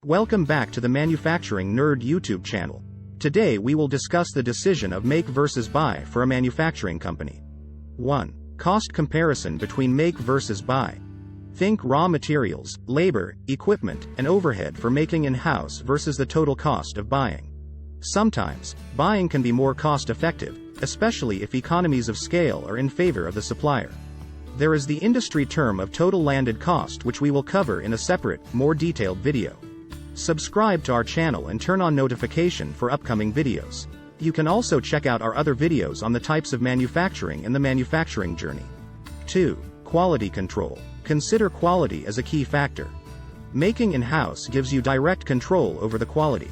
Welcome back to the Manufacturing Nerd YouTube channel. Today we will discuss the decision of make versus buy for a manufacturing company. 1. Cost comparison between make versus buy. Think raw materials, labor, equipment, and overhead for making in-house versus the total cost of buying. Sometimes, buying can be more cost-effective, especially if economies of scale are in favor of the supplier. There is the industry term of total landed cost, which we will cover in a separate, more detailed video. Subscribe to our channel and turn on notification for upcoming videos. You can also check out our other videos on the types of manufacturing and the manufacturing journey. 2. Quality control. Consider quality as a key factor. Making in-house gives you direct control over the quality.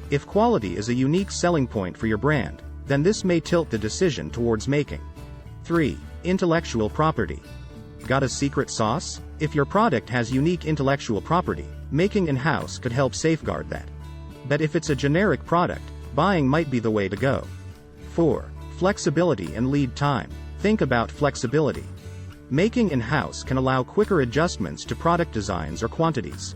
If quality is a unique selling point for your brand, then this may tilt the decision towards making. 3. Intellectual property. Got a secret sauce? If your product has unique intellectual property, making in-house could help safeguard that. But if it's a generic product, buying might be the way to go. 4. Flexibility and lead time. Think about flexibility. Making in-house can allow quicker adjustments to product designs or quantities.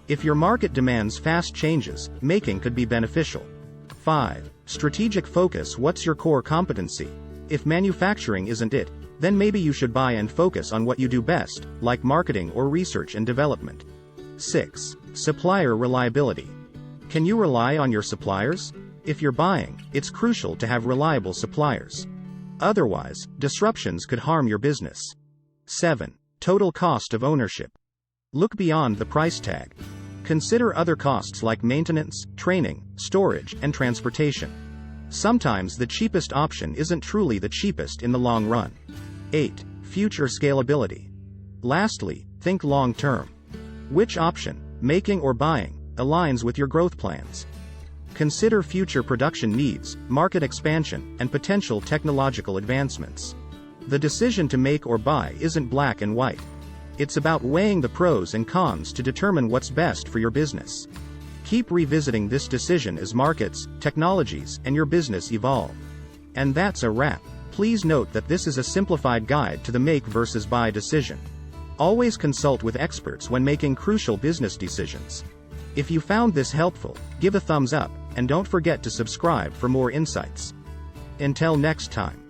If your market demands fast changes, making could be beneficial. 5. Strategic focus. What's your core competency? If manufacturing isn't it, then maybe you should buy and focus on what you do best, like marketing or research and development. 6. Supplier reliability. Can you rely on your suppliers? If you're buying, it's crucial to have reliable suppliers. Otherwise, disruptions could harm your business. 7. Total cost of ownership. Look beyond the price tag. Consider other costs like maintenance, training, storage, and transportation. Sometimes the cheapest option isn't truly the cheapest in the long run. 8. Future scalability. Lastly, think long-term. Which option, making or buying, aligns with your growth plans? Consider future production needs, market expansion, and potential technological advancements. The decision to make or buy isn't black and white. It's about weighing the pros and cons to determine what's best for your business. Keep revisiting this decision as markets, technologies, and your business evolve. And that's a wrap. Please note that this is a simplified guide to the make versus buy decision. Always consult with experts when making crucial business decisions. If you found this helpful, give a thumbs up, and don't forget to subscribe for more insights. Until next time.